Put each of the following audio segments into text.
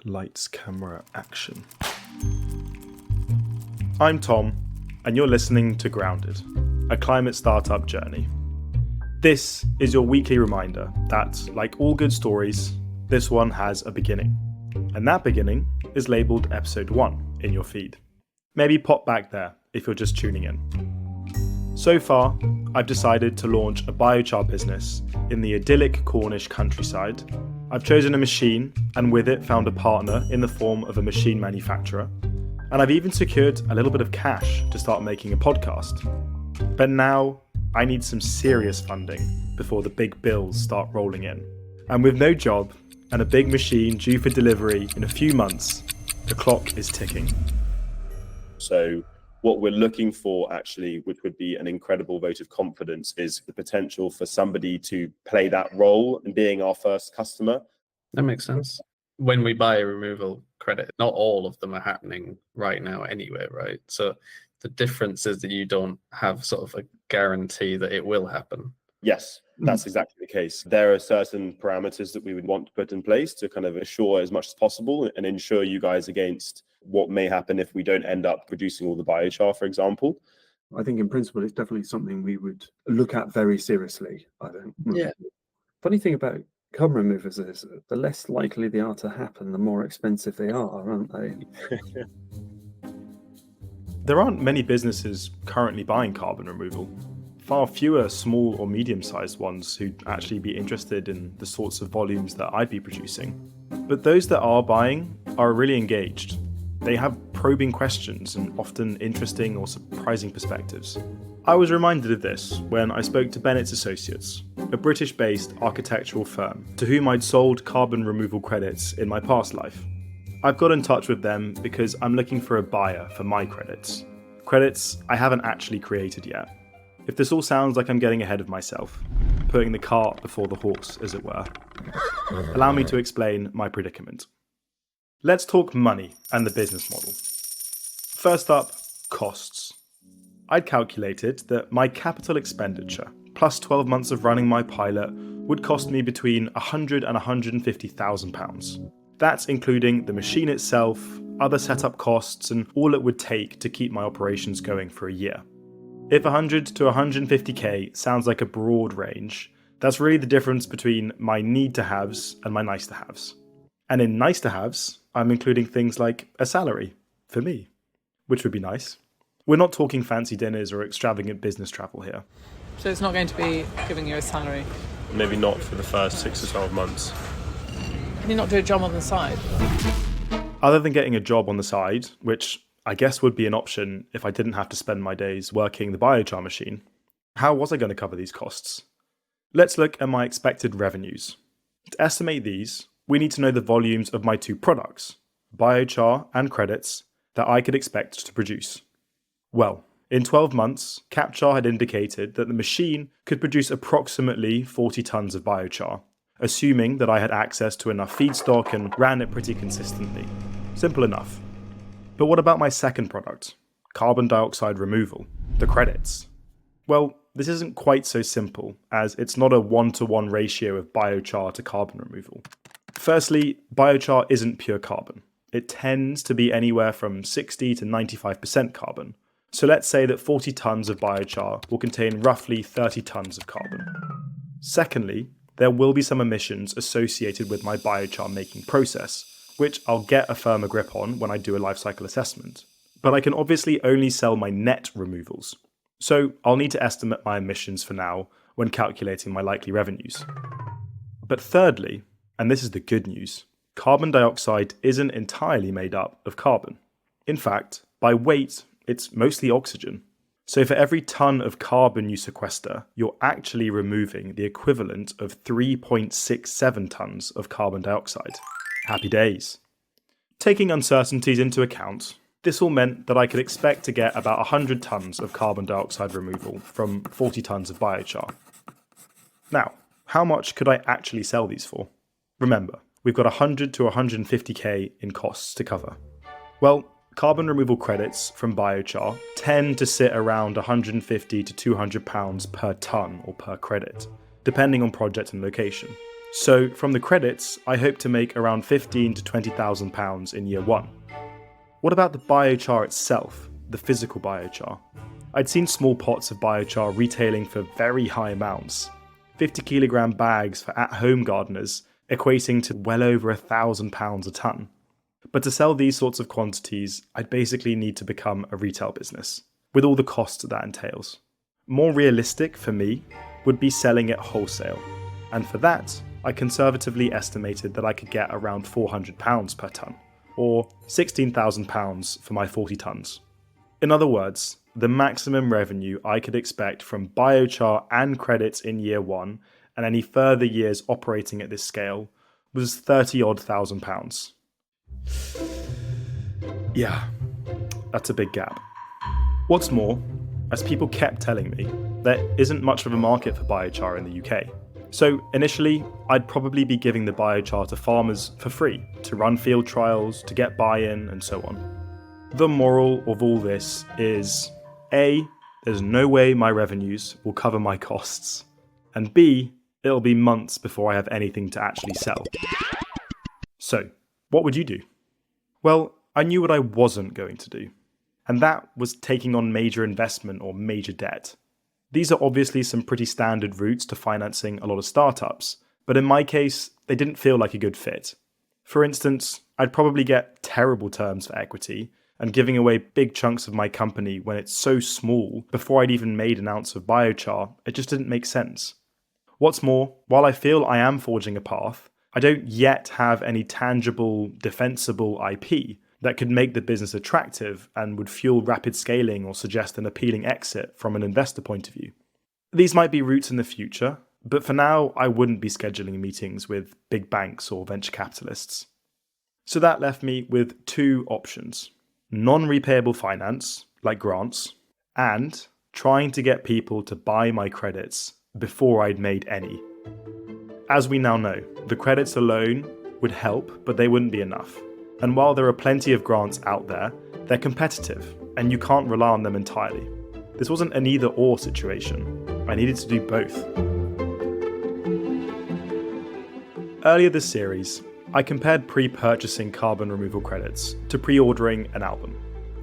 Lights, camera, action. I'm Tom, and you're listening to Grounded, a climate startup journey. This is your weekly reminder that, like all good stories, this one has a beginning. And that beginning is labelled episode 1 in your feed. Maybe pop back there if you're just tuning in. So far, I've decided to launch a biochar business in the idyllic Cornish countryside. I've chosen a machine and with it found a partner in the form of a machine manufacturer. And I've even secured a little bit of cash to start making a podcast. But now I need some serious funding before the big bills start rolling in. And with no job and a big machine due for delivery in a few months, the clock is ticking. So what we're looking for actually, which would be an incredible vote of confidence, is the potential for somebody to play that role in being our first customer. That makes sense. When we buy a removal credit, not all of them are happening right now anyway, right? So the difference is that you don't have sort of a guarantee that it will happen. Yes, that's exactly the case. There are certain parameters that we would want to put in place to kind of assure as much as possible and ensure you guys against what may happen if we don't end up producing all the biochar, for example. I think in principle, it's definitely something we would look at very seriously, I think. Yeah. Funny thing about carbon removers is the less likely they are to happen, the more expensive they are, aren't they? There aren't many businesses currently buying carbon removal. Far fewer small or medium-sized ones who'd actually be interested in the sorts of volumes that I'd be producing. But those that are buying are really engaged. They have probing questions and often interesting or surprising perspectives. I was reminded of this when I spoke to Bennett's Associates, a British-based architectural firm to whom I'd sold carbon removal credits in my past life. I've got in touch with them because I'm looking for a buyer for my credits. Credits I haven't actually created yet. If this all sounds like I'm getting ahead of myself, putting the cart before the horse, as it were, allow me to explain my predicament. Let's talk money and the business model. First up, costs. I'd calculated that my capital expenditure, plus 12 months of running my pilot, would cost me between £100,000 and £150,000. That's including the machine itself, other setup costs, and all it would take to keep my operations going for a year. If 100 to 150k sounds like a broad range, that's really the difference between my need-to-haves and my nice-to-haves. And in nice-to-haves, I'm including things like a salary, for me, which would be nice. We're not talking fancy dinners or extravagant business travel here. So it's not going to be giving you a salary? Maybe not for the first 6 to 12 months. Can you not do a job on the side? Other than getting a job on the side, which I guess would be an option if I didn't have to spend my days working the biochar machine, how was I going to cover these costs? Let's look at my expected revenues. To estimate these, we need to know the volumes of my two products, biochar and credits, that I could expect to produce. Well, in 12 months, CapChar had indicated that the machine could produce approximately 40 tons of biochar, assuming that I had access to enough feedstock and ran it pretty consistently. Simple enough. But what about my second product, carbon dioxide removal, the credits? Well, this isn't quite so simple, as it's not a 1-to-1 ratio of biochar to carbon removal. Firstly, biochar isn't pure carbon. It tends to be anywhere from 60 to 95% carbon. So let's say that 40 tons of biochar will contain roughly 30 tons of carbon. Secondly, there will be some emissions associated with my biochar making process, which I'll get a firmer grip on when I do a life cycle assessment. But I can obviously only sell my net removals. So I'll need to estimate my emissions for now when calculating my likely revenues. But thirdly, and this is the good news, carbon dioxide isn't entirely made up of carbon. In fact, by weight, it's mostly oxygen. So for every ton of carbon you sequester, you're actually removing the equivalent of 3.67 tons of carbon dioxide. Happy days. Taking uncertainties into account, this all meant that I could expect to get about 100 tons of carbon dioxide removal from 40 tons of biochar. Now, how much could I actually sell these for? Remember, we've got 100 to 150k in costs to cover. Well, carbon removal credits from biochar tend to sit around 150 to 200 pounds per ton or per credit, depending on project and location. So from the credits, I hope to make around £15,000 to £20,000 in year one. What about the biochar itself, the physical biochar? I'd seen small pots of biochar retailing for very high amounts, 50 kilogram bags for at-home gardeners equating to well over £1,000 a tonne. But to sell these sorts of quantities, I'd basically need to become a retail business, with all the costs that entails. More realistic for me would be selling it wholesale, and for that, I conservatively estimated that I could get around £400 per tonne, or £16,000 for my 40 tonnes. In other words, the maximum revenue I could expect from biochar and credits in year one and any further years operating at this scale was £30,000. Yeah, that's a big gap. What's more, as people kept telling me, there isn't much of a market for biochar in the UK. So initially, I'd probably be giving the biochar to farmers for free, to run field trials, to get buy-in, and so on. The moral of all this is A, there's no way my revenues will cover my costs, and B, it'll be months before I have anything to actually sell. So, what would you do? Well, I knew what I wasn't going to do, and that was taking on major investment or major debt. These are obviously some pretty standard routes to financing a lot of startups, but in my case, they didn't feel like a good fit. For instance, I'd probably get terrible terms for equity, and giving away big chunks of my company when it's so small before I'd even made an ounce of biochar, it just didn't make sense. What's more, while I feel I am forging a path, I don't yet have any tangible, defensible IP that could make the business attractive and would fuel rapid scaling or suggest an appealing exit from an investor point of view. These might be routes in the future, but for now, I wouldn't be scheduling meetings with big banks or venture capitalists. So that left me with two options: non-repayable finance, like grants, and trying to get people to buy my credits before I'd made any. As we now know, the credits alone would help, but they wouldn't be enough. And while there are plenty of grants out there, they're competitive, and you can't rely on them entirely. This wasn't an either-or situation. I needed to do both. Earlier this series, I compared pre-purchasing carbon removal credits to pre-ordering an album.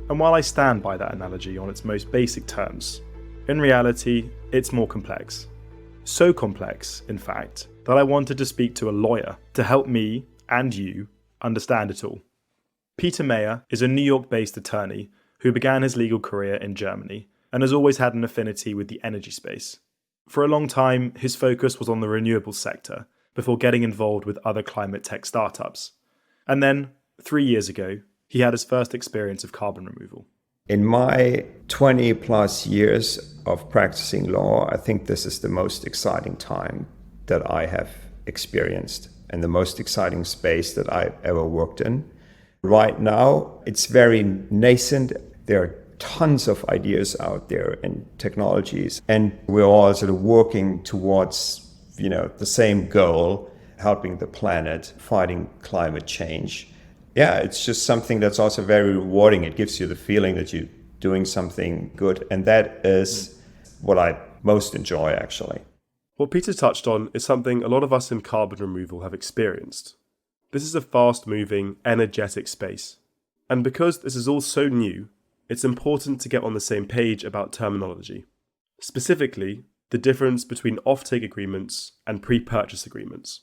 And while I stand by that analogy on its most basic terms, in reality, it's more complex. So complex, in fact, that I wanted to speak to a lawyer to help me and you understand it all. Peter Mayer is a New York-based attorney who began his legal career in Germany and has always had an affinity with the energy space. For a long time, his focus was on the renewables sector before getting involved with other climate tech startups. And then, 3 years ago, he had his first experience of carbon removal. In my 20 plus years of practicing law, I think this is the most exciting time that I have experienced and the most exciting space that I've ever worked in. Right now, it's very nascent. There are tons of ideas out there and technologies, and we're all sort of working towards, the same goal, helping the planet, fighting climate change. Yeah, it's just something that's also very rewarding. It gives you the feeling that you're doing something good, and that is what I most enjoy, actually. What Peter touched on is something a lot of us in carbon removal have experienced. This is a fast-moving, energetic space. And because this is all so new, it's important to get on the same page about terminology. Specifically, the difference between offtake agreements and pre-purchase agreements.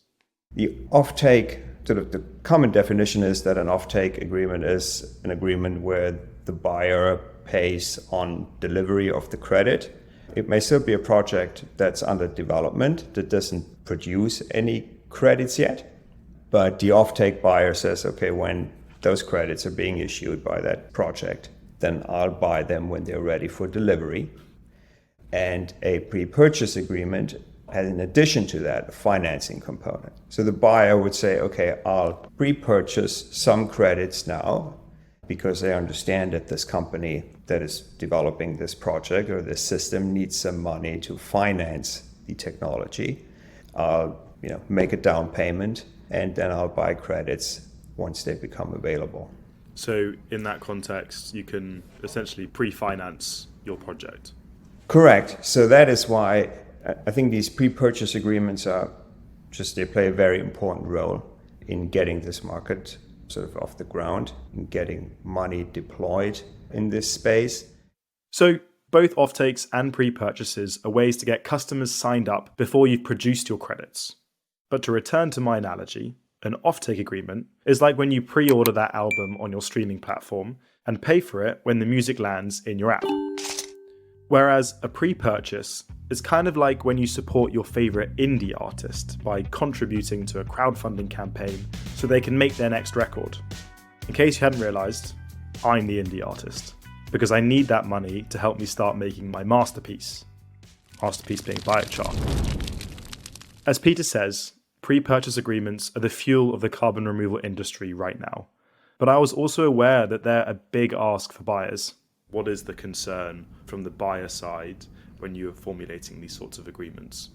The offtake, sort of the common definition is that an offtake agreement is an agreement where the buyer pays on delivery of the credit. It may still be a project that's under development that doesn't produce any credits yet, but the offtake buyer says, okay, when those credits are being issued by that project, then I'll buy them when they're ready for delivery. And a pre-purchase agreement has, in addition to that, a financing component. So the buyer would say, okay, I'll pre-purchase some credits now because they understand that this company that is developing this project or this system needs some money to finance the technology. I'll make a down payment, and then I'll buy credits once they become available. So in that context, you can essentially pre-finance your project. Correct. So that is why I think these pre-purchase agreements are Just they play a very important role in getting this market sort of off the ground, in getting money deployed in this space. So both offtakes and pre-purchases are ways to get customers signed up before you've produced your credits. But to return to my analogy, an offtake agreement is like when you pre-order that album on your streaming platform and pay for it when the music lands in your app. Whereas a pre-purchase is kind of like when you support your favorite indie artist by contributing to a crowdfunding campaign so they can make their next record. In case you hadn't realized, I'm the indie artist, because I need that money to help me start making my masterpiece. Masterpiece being biochar. As Peter says, pre-purchase agreements are the fuel of the carbon removal industry right now. But I was also aware that they're a big ask for buyers. What is the concern from the buyer side when you're formulating these sorts of agreements?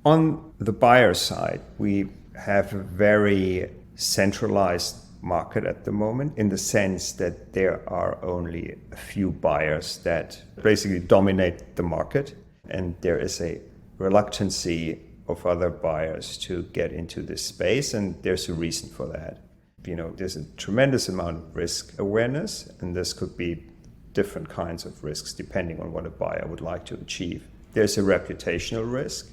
On the buyer side, we have a very centralized market at the moment, in the sense that there are only a few buyers that basically dominate the market, and there is a reluctancy of other buyers to get into this space, and there's a reason for that. There's a tremendous amount of risk awareness, and this could be different kinds of risks depending on what a buyer would like to achieve. There's a reputational risk.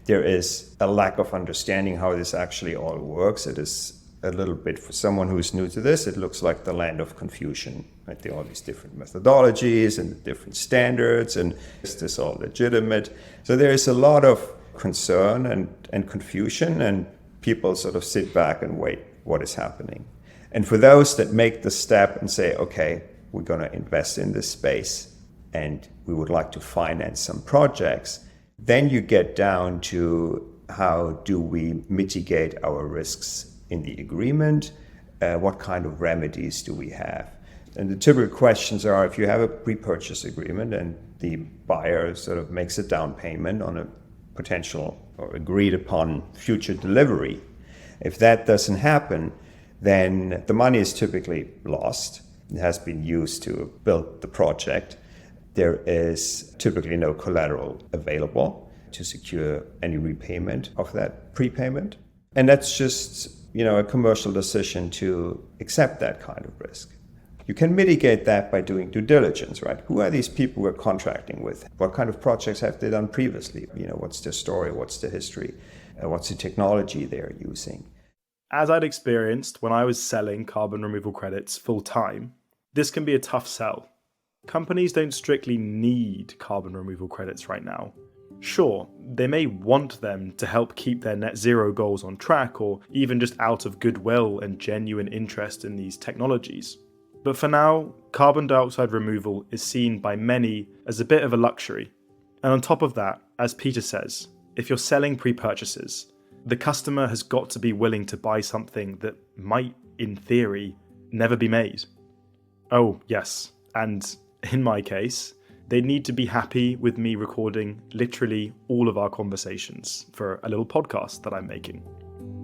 There is a lack of understanding how this actually all works. It is a little bit, for someone who's new to this, it looks like the land of confusion. Right? There are all these different methodologies and different standards, and is this all legitimate? So there is a lot of concern and confusion, and people sort of sit back and wait what is happening. And for those that make the step and say, okay, we're going to invest in this space and we would like to finance some projects, then you get down to how do we mitigate our risks in the agreement? What kind of remedies do we have? And the typical questions are, if you have a pre-purchase agreement and the buyer sort of makes a down payment on a potential or agreed upon future delivery, if that doesn't happen, then the money is typically lost. It has been used to build the project. There is typically no collateral available to secure any repayment of that prepayment. And that's just, a commercial decision to accept that kind of risk. You can mitigate that by doing due diligence, right? Who are these people we're contracting with? What kind of projects have they done previously? What's their story? What's the history? What's the technology they're using? As I'd experienced when I was selling carbon removal credits full time, this can be a tough sell. Companies don't strictly need carbon removal credits right now. Sure, they may want them to help keep their net zero goals on track, or even just out of goodwill and genuine interest in these technologies. But for now, carbon dioxide removal is seen by many as a bit of a luxury. And on top of that, as Peter says, if you're selling pre-purchases, the customer has got to be willing to buy something that might, in theory, never be made. Oh, yes, and in my case, they need to be happy with me recording literally all of our conversations for a little podcast that I'm making.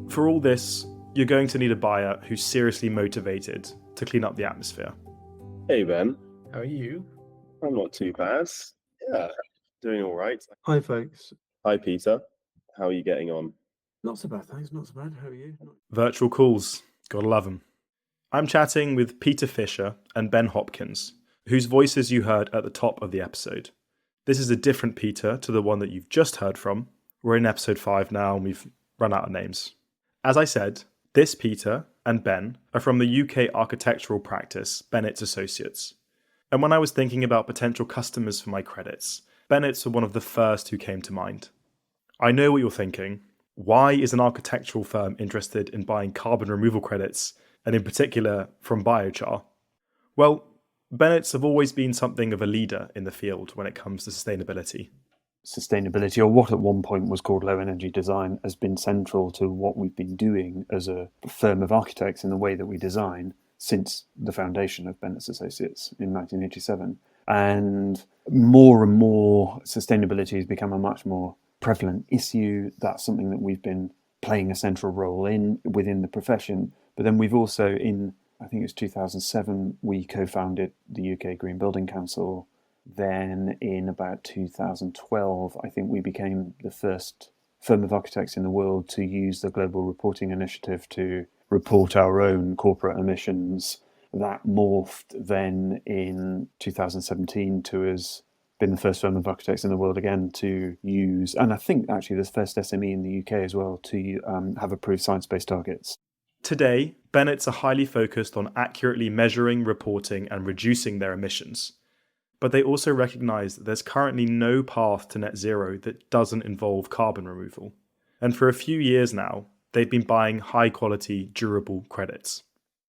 For all this, you're going to need a buyer who's seriously motivated to clean up the atmosphere. Hey, Ben. How are you? I'm not too bad. Yeah, doing all right. Hi, folks. Hi, Peter. How are you getting on? Not so bad, thanks. Not so bad. How are you? Virtual calls, gotta love them. I'm chatting with Peter Fisher and Ben Hopkins, whose voices you heard at the top of the episode. This is a different Peter to the one that you've just heard from. We're in episode 5 now and we've run out of names. As I said, this Peter and Ben are from the UK architectural practice, Bennett's Associates. And when I was thinking about potential customers for my credits, Bennett's were one of the first who came to mind. I know what you're thinking. Why is an architectural firm interested in buying carbon removal credits, and in particular from biochar? Well, Bennett's have always been something of a leader in the field when it comes to sustainability. Sustainability, or what at one point was called low energy design, has been central to what we've been doing as a firm of architects in the way that we design since the foundation of Bennett's Associates in 1987. And more sustainability has become a much more prevalent issue. That's something that we've been playing a central role in within the profession. But then we've also, I think it was 2007, we co-founded the UK Green Building Council. Then in about 2012, I think we became the first firm of architects in the world to use the Global Reporting Initiative to report our own corporate emissions. That morphed then in 2017 to us being the first firm of architects in the world again to use, and I think actually the first SME in the UK as well, to have approved science-based targets. Today, Bennett's are highly focused on accurately measuring, reporting, and reducing their emissions. But they also recognise that there's currently no path to net zero that doesn't involve carbon removal. And for a few years now, they've been buying high-quality, durable credits,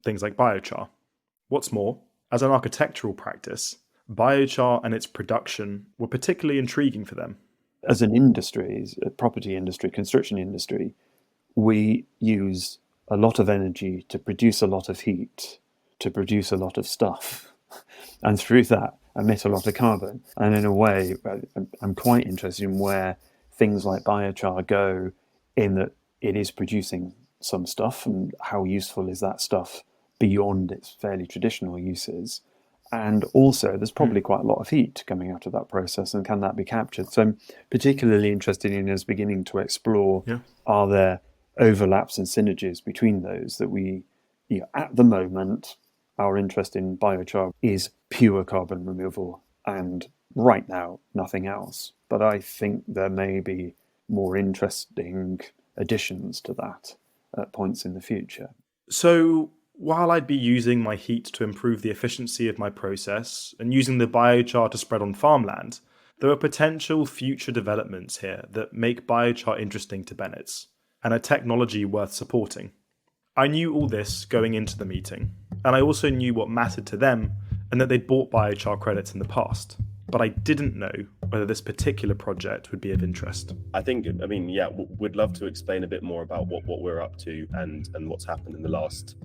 things like biochar. What's more, as an architectural practice, biochar and its production were particularly intriguing for them. As an industry, a property industry, construction industry, we use a lot of energy to produce a lot of heat, to produce a lot of stuff, and through that emit a lot of carbon. And in a way, I'm quite interested in where things like biochar go, in that it is producing some stuff, and how useful is that stuff beyond its fairly traditional uses. And also, there's probably quite a lot of heat coming out of that process, and can that be captured? So I'm particularly interested in us beginning to explore, are there overlaps and synergies between those that we, at the moment, our interest in biochar is pure carbon removal, and right now, nothing else. But I think there may be more interesting additions to that at points in the future. So, while I'd be using my heat to improve the efficiency of my process and using the biochar to spread on farmland, there are potential future developments here that make biochar interesting to Bennett's, and a technology worth supporting. I knew all this going into the meeting, and I also knew what mattered to them and that they'd bought biochar credits in the past. But I didn't know whether this particular project would be of interest. We'd love to explain a bit more about what we're up to and what's happened in the last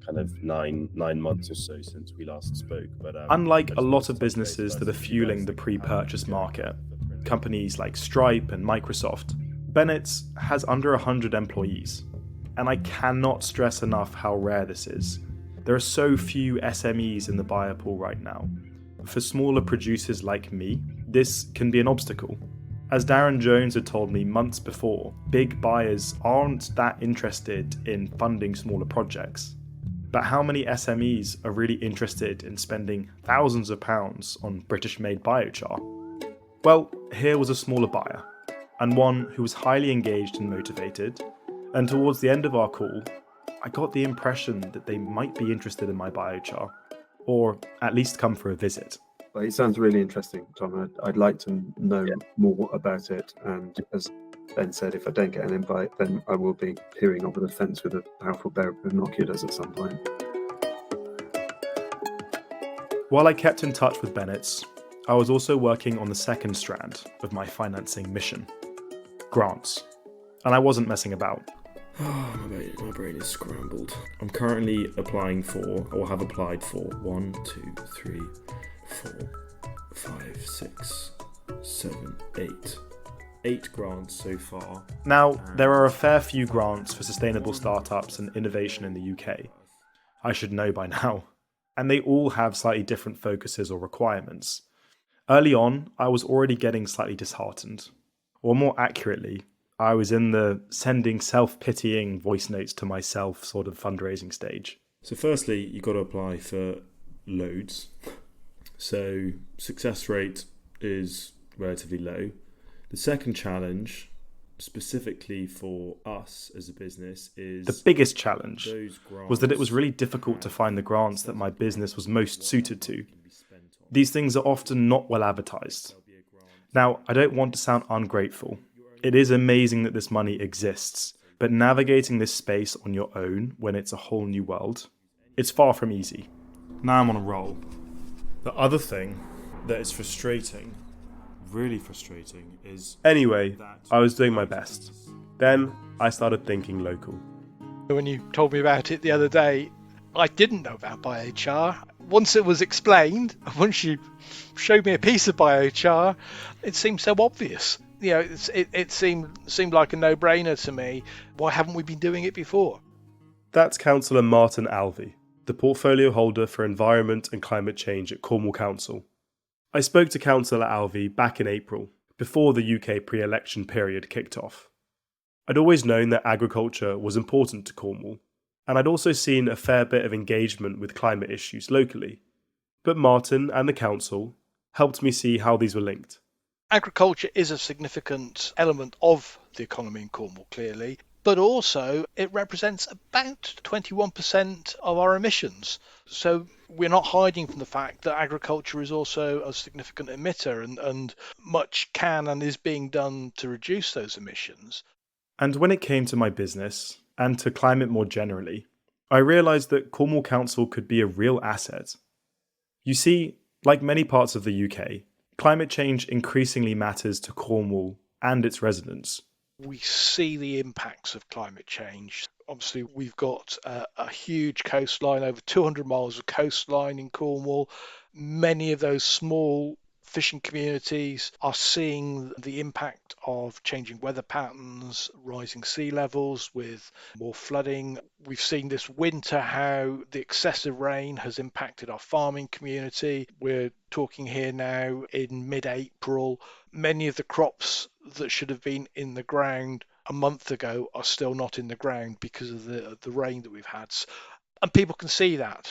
kind of nine months or so since we last spoke. But unlike a lot of businesses that are fueling the pre-purchase market, companies like Stripe and Microsoft, Bennett's has under 100 employees. And I cannot stress enough how rare this is. There are so few SMEs in the buyer pool right now. For smaller producers like me, this can be an obstacle. As Darren Jones had told me months before, big buyers aren't that interested in funding smaller projects. But how many SMEs are really interested in spending thousands of pounds on British-made biochar? Well, here was a smaller buyer, and one who was highly engaged and motivated, and towards the end of our call, I got the impression that they might be interested in my biochar, or at least come for a visit. Well, it sounds really interesting, Tom. I'd like to know more about it, and as Ben said, if I don't get an invite, then I will be peering over the fence with a powerful pair of binoculars at some point. While I kept in touch with Bennett's, I was also working on the second strand of my financing mission, grants. And I wasn't messing about. My brain is scrambled. I'm currently applying for, or have applied for, 1, 2, 3, 4, 5, 6, 7, 8. 8 grants so far. Now, there are a fair few grants for sustainable startups and innovation in the UK. I should know by now. And they all have slightly different focuses or requirements. Early on, I was already getting slightly disheartened. Or more accurately, I was in the sending self-pitying voice notes to myself sort of fundraising stage. So firstly, you've got to apply for loads. So success rate is relatively low. The second challenge, specifically for us as a business, is... The biggest challenge was that it was really difficult to find the grants that my business was most suited to. These things are often not well advertised. Now, I don't want to sound ungrateful. It is amazing that this money exists, but navigating this space on your own when it's a whole new world, it's far from easy. Now I'm on a roll. The other thing that is frustrating, really frustrating, is... Anyway, I was doing my best. Then I started thinking local. When you told me about it the other day, I didn't know about biochar. Once it was explained, once you showed me a piece of biochar, it seemed so obvious. You know, it seemed like a no-brainer to me. Why haven't we been doing it before? That's Councillor Martin Alvey, the portfolio holder for Environment and Climate Change at Cornwall Council. I spoke to Councillor Alvey back in April, before the UK pre-election period kicked off. I'd always known that agriculture was important to Cornwall, and I'd also seen a fair bit of engagement with climate issues locally. But Martin and the council helped me see how these were linked. Agriculture is a significant element of the economy in Cornwall, clearly, but also it represents about 21% of our emissions. So we're not hiding from the fact that agriculture is also a significant emitter, and much can and is being done to reduce those emissions. And when it came to my business, and to climate more generally, I realised that Cornwall Council could be a real asset. You see, like many parts of the UK, climate change increasingly matters to Cornwall and its residents. We see the impacts of climate change. Obviously, we've got a huge coastline, over 200 miles of coastline in Cornwall. Many of those small fishing communities are seeing the impact of changing weather patterns, rising sea levels with more flooding. We've seen this winter how the excessive rain has impacted our farming community. We're talking here now in mid-April. Many of the crops that should have been in the ground a month ago are still not in the ground because of the rain that we've had. And people can see that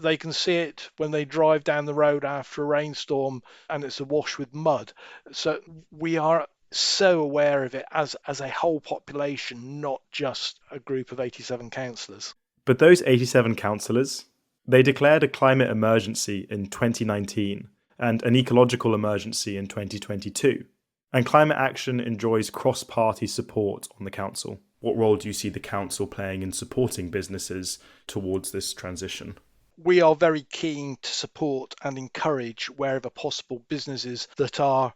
they can see it when they drive down the road after a rainstorm and it's awash with mud. So we are so aware of it as a whole population, not just a group of 87 councillors. But those 87 councillors, they declared a climate emergency in 2019 and an ecological emergency in 2022. And climate action enjoys cross-party support on the council. What role do you see the council playing in supporting businesses towards this transition? We are very keen to support and encourage, wherever possible, businesses that are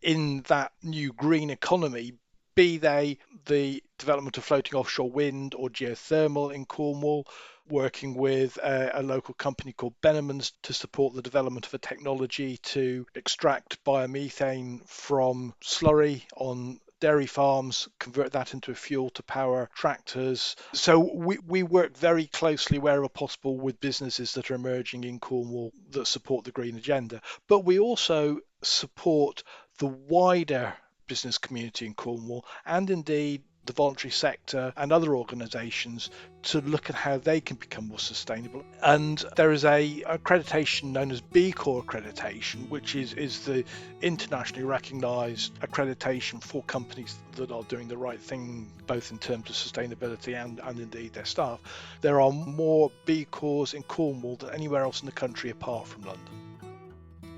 in that new green economy, be they the development of floating offshore wind or geothermal in Cornwall, working with a local company called Benhamans to support the development of a technology to extract biomethane from slurry on dairy farms, convert that into a fuel to power tractors. So we work very closely wherever possible with businesses that are emerging in Cornwall that support the green agenda. But we also support the wider business community in Cornwall, and indeed the voluntary sector and other organisations, to look at how they can become more sustainable. And there is a accreditation known as B Corp accreditation, which is the internationally recognised accreditation for companies that are doing the right thing, both in terms of sustainability and indeed their staff. There are more B Corps in Cornwall than anywhere else in the country apart from London.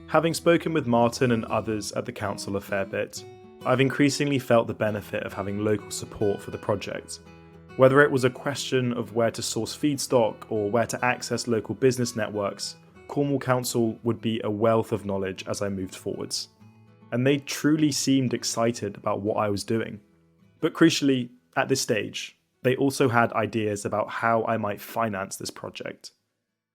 Having spoken with Martin and others at the council a fair bit, I've increasingly felt the benefit of having local support for the project. Whether it was a question of where to source feedstock or where to access local business networks, Cornwall Council would be a wealth of knowledge as I moved forwards. And they truly seemed excited about what I was doing. But crucially, at this stage, they also had ideas about how I might finance this project.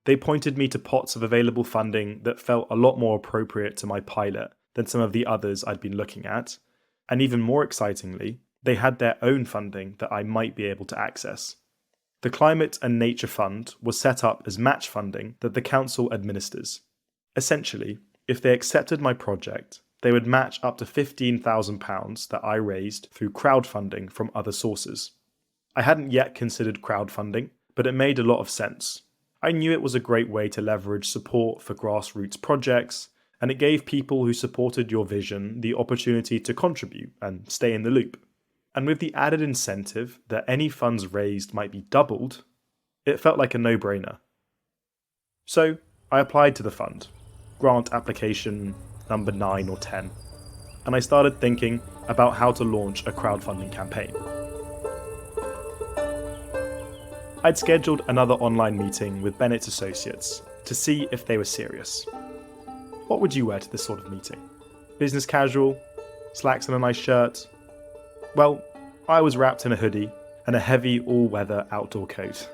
They pointed me to pots of available funding that felt a lot more appropriate to my pilot than some of the others I'd been looking at. And even more excitingly, they had their own funding that I might be able to access. The Climate and Nature Fund was set up as match funding that the council administers. Essentially, if they accepted my project, they would match up to £15,000 that I raised through crowdfunding from other sources. I hadn't yet considered crowdfunding, but it made a lot of sense. I knew it was a great way to leverage support for grassroots projects, and it gave people who supported your vision the opportunity to contribute and stay in the loop. And with the added incentive that any funds raised might be doubled, it felt like a no-brainer. So I applied to the fund, grant application number 9 or 10, and I started thinking about how to launch a crowdfunding campaign. I'd scheduled another online meeting with Bennett's Associates to see if they were serious. What would you wear to this sort of meeting? Business casual? Slacks and a nice shirt? Well, I was wrapped in a hoodie and a heavy all-weather outdoor coat.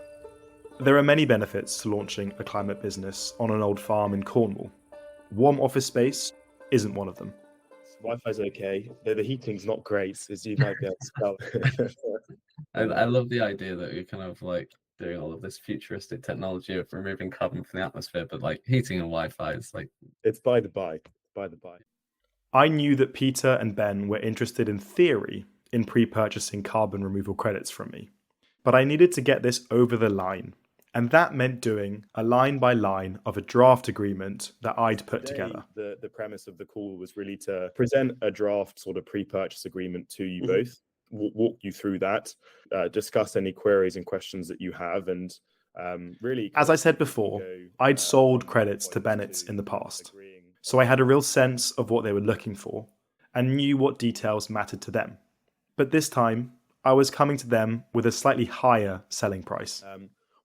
There are many benefits to launching a climate business on an old farm in Cornwall. Warm office space isn't one of them. Wi-Fi's okay. The heating's not great, as you might be able to tell. I love the idea that you're kind of like doing all of this futuristic technology of removing carbon from the atmosphere, but like heating and Wi-Fi is like... It's by the by. I knew that Peter and Ben were interested in theory in pre-purchasing carbon removal credits from me. But I needed to get this over the line. And that meant doing a line by line of a draft agreement that I'd put together. The premise of the call was really to present a draft sort of pre-purchase agreement to you both, walk you through that, discuss any queries and questions that you have, and really... As I said before, I'd sold credits to Bennett's in the past, so I had a real sense of what they were looking for and knew what details mattered to them. But this time, I was coming to them with a slightly higher selling price.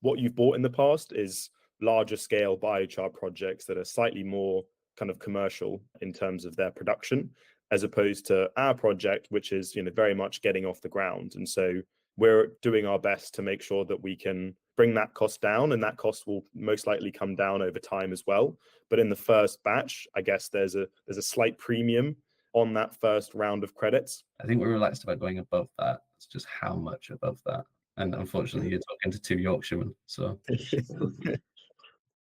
What you've bought in the past is larger scale biochar projects that are slightly more kind of commercial in terms of their production, as opposed to our project, which is, you know, very much getting off the ground. And so we're doing our best to make sure that we can bring that cost down, and that cost will most likely come down over time as well. But in the first batch, I guess there's a slight premium on that first round of credits. I think we're relaxed about going above that. It's just how much above that. And unfortunately, you're talking to two Yorkshiremen, so...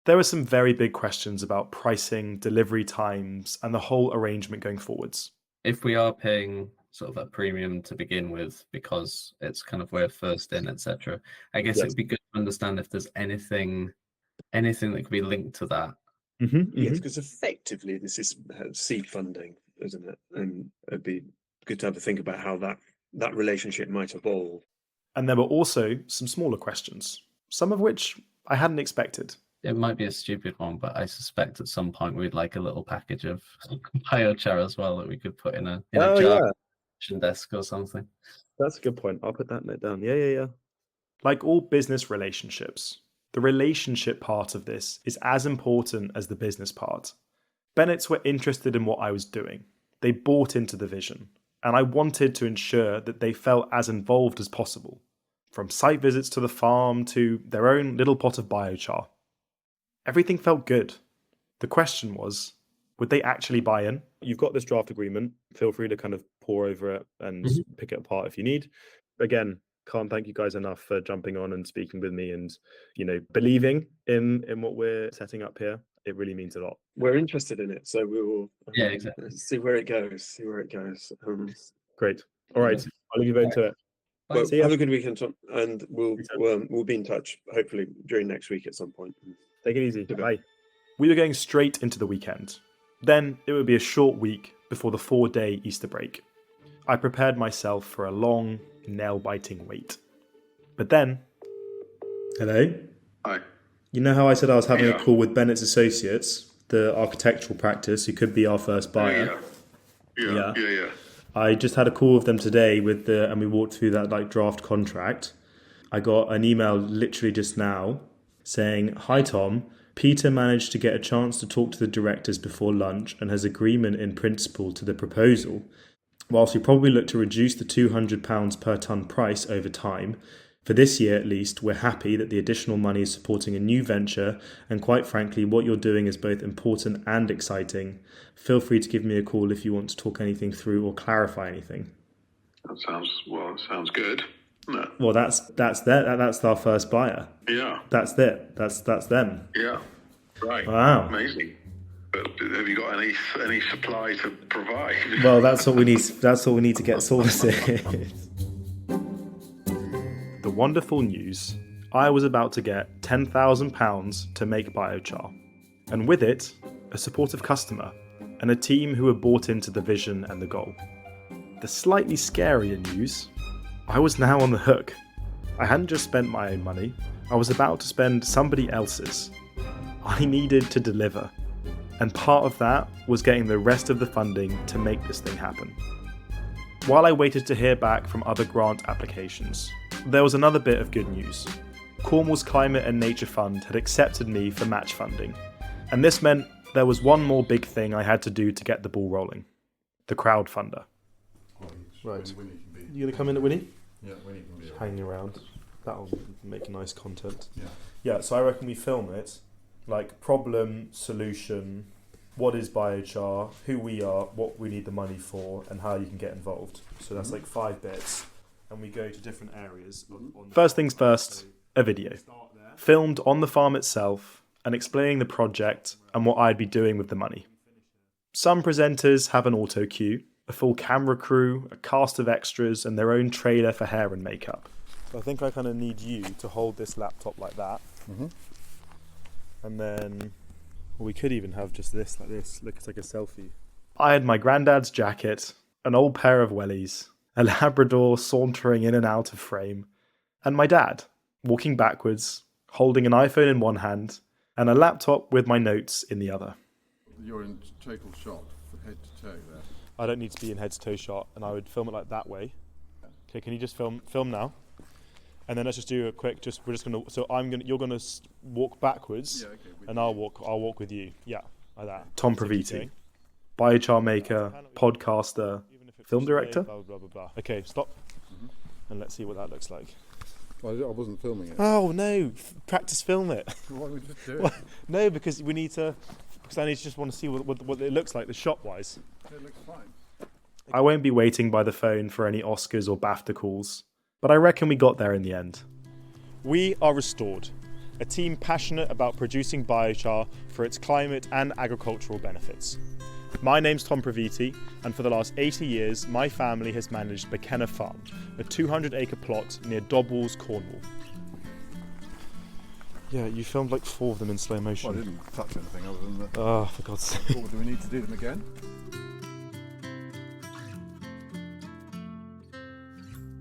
There were some very big questions about pricing, delivery times, and the whole arrangement going forwards. If we are paying sort of a premium to begin with, because it's kind of we're first in, etc., I guess it'd be good to understand if there's anything that could be linked to that. Yes, because effectively this is seed funding, isn't it? And it'd be good to have a think about how that relationship might evolve. And there were also some smaller questions, some of which I hadn't expected. It might be a stupid one, but I suspect at some point we'd like a little package of biochar as well that we could put in a jar desk or something. That's a good point. I'll put that note down. Yeah. Like all business relationships, the relationship part of this is as important as the business part. Bennett's were interested in what I was doing. They bought into the vision, and I wanted to ensure that they felt as involved as possible, from site visits to the farm to their own little pot of biochar. Everything felt good. The question was, would they actually buy in? You've got this draft agreement. Feel free to kind of pore over it and pick it apart if you need. Again, can't thank you guys enough for jumping on and speaking with me and, you know, believing in what we're setting up here. It really means a lot. We're interested in it, so we will exactly. see where it goes. Great. All right. I'll leave you both to it. Well, have a good weekend, Tom, and we'll be in touch hopefully during next week at some point. Take it easy. Bye. We were going straight into the weekend. Then it would be a short week before the 4-day Easter break. I prepared myself for a long, nail-biting wait. But then... Hello? Hi. You know how I said I was having a call with Bennett's Associates, the architectural practice, who could be our first buyer? Yeah. I just had a call with them today and we walked through that draft contract. I got an email literally just now saying, "Hi Tom, Peter managed to get a chance to talk to the directors before lunch and has agreement in principle to the proposal. Whilst we probably look to reduce the £200 per tonne price over time, for this year at least, we're happy that the additional money is supporting a new venture, and quite frankly, what you're doing is both important and exciting. Feel free to give me a call if you want to talk anything through or clarify anything." That sounds good. No. Well, that's our first buyer. Yeah. That's it. That's them. Yeah. Right. Wow. Amazing. But have you got any supply to provide? Well, that's what we need. That's what we need to get sorted. The wonderful news: I was about to get £10,000 to make biochar, and with it, a supportive customer and a team who had bought into the vision and the goal. The slightly scarier news: I was now on the hook. I hadn't just spent my own money, I was about to spend somebody else's. I needed to deliver, and part of that was getting the rest of the funding to make this thing happen. While I waited to hear back from other grant applications, there was another bit of good news. Cornwall's Climate and Nature Fund had accepted me for match funding, and this meant there was one more big thing I had to do to get the ball rolling: the crowdfunder. Right. You gonna come in at Winnie? Yeah, Winnie can be hanging around. That'll make nice content. Yeah. So I reckon we film it, like problem, solution, what is biochar, who we are, what we need the money for, and how you can get involved. So that's like 5 bits, and we go to different areas. First things first, a video. Filmed on the farm itself, and explaining the project and what I'd be doing with the money. Some presenters have an auto cue, a full camera crew, a cast of extras, and their own trailer for hair and makeup. So I think I kind of need you to hold this laptop like that. Mm-hmm. And then we could even have just this like this. Look, it's like a selfie. I had my granddad's jacket, an old pair of wellies, a Labrador sauntering in and out of frame, and my dad walking backwards, holding an iPhone in one hand and a laptop with my notes in the other. You're in total shot, head to toe there. I don't need to be in head to toe shot, and I would film it like that way. Okay, can you just film now? And then let's just do a quick. You're gonna walk backwards, and I'll walk with you. Yeah, like that. Tom Praviti, biochar maker, podcaster, film director. Blah, blah, blah, blah. Okay, stop, and let's see what that looks like. Well, I wasn't filming it. Oh no! Practice film it. Why don't we just do it? No, because we need to. Because I just want to see what it looks like, the shot-wise. It looks fine. I won't be waiting by the phone for any Oscars or BAFTA calls, but I reckon we got there in the end. We are Restored, a team passionate about producing biochar for its climate and agricultural benefits. My name's Tom Praviti, and for the last 80 years, my family has managed McKenna Farm, a 200-acre plot near Dobwalls, Cornwall. Yeah, you filmed like 4 of them in slow motion. Well, I didn't touch anything other than the... Oh, for God's sake. Do we need to do them again?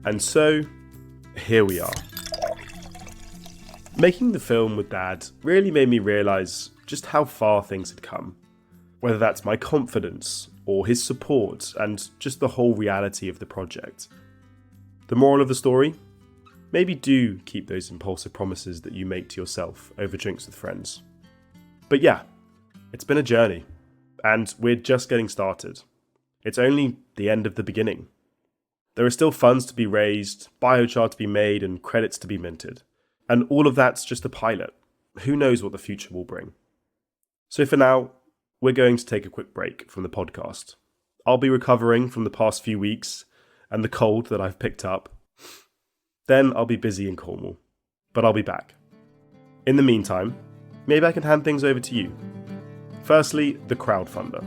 And so, here we are. Making the film with Dad really made me realise just how far things had come. Whether that's my confidence, or his support, and just the whole reality of the project. The moral of the story? Maybe do keep those impulsive promises that you make to yourself over drinks with friends. But yeah, it's been a journey, and we're just getting started. It's only the end of the beginning. There are still funds to be raised, biochar to be made, and credits to be minted. And all of that's just a pilot. Who knows what the future will bring? So for now, we're going to take a quick break from the podcast. I'll be recovering from the past few weeks and the cold that I've picked up. Then I'll be busy in Cornwall, but I'll be back. In the meantime, maybe I can hand things over to you. Firstly, the crowdfunder.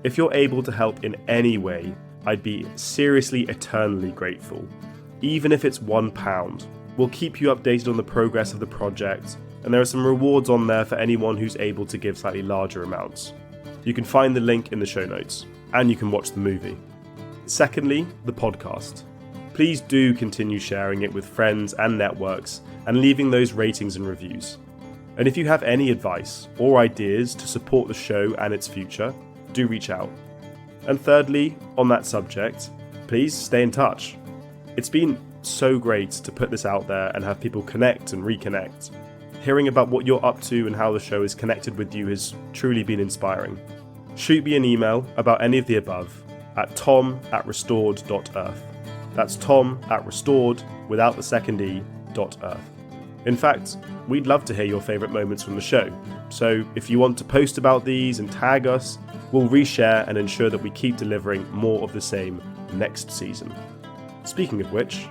If you're able to help in any way, I'd be seriously eternally grateful. Even if it's £1, we'll keep you updated on the progress of the project, and there are some rewards on there for anyone who's able to give slightly larger amounts. You can find the link in the show notes, and you can watch the movie. Secondly, the podcast. Please do continue sharing it with friends and networks and leaving those ratings and reviews. And if you have any advice or ideas to support the show and its future, do reach out. And thirdly, on that subject, please stay in touch. It's been so great to put this out there and have people connect and reconnect. Hearing about what you're up to and how the show is connected with you has truly been inspiring. Shoot me an email about any of the above at tom@restord.earth. That's tom@restored, without the second E, .earth. In fact, we'd love to hear your favourite moments from the show. So if you want to post about these and tag us, we'll reshare and ensure that we keep delivering more of the same next season. Speaking of which,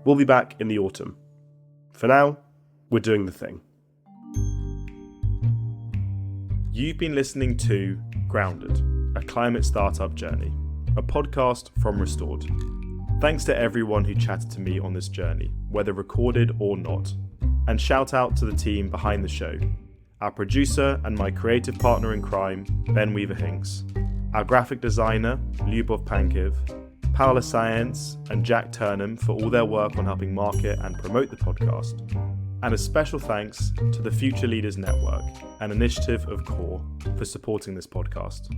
we'll be back in the autumn. For now, we're doing the thing. You've been listening to Grounded, a climate startup journey, a podcast from Restored. Thanks to everyone who chatted to me on this journey, whether recorded or not. And shout out to the team behind the show. Our producer and my creative partner in crime, Ben Weaver-Hinks. Our graphic designer, Lyubov Pankiv. Paola Science and Jack Turnham for all their work on helping market and promote the podcast. And a special thanks to the Future Leaders Network, an initiative of CORE, for supporting this podcast.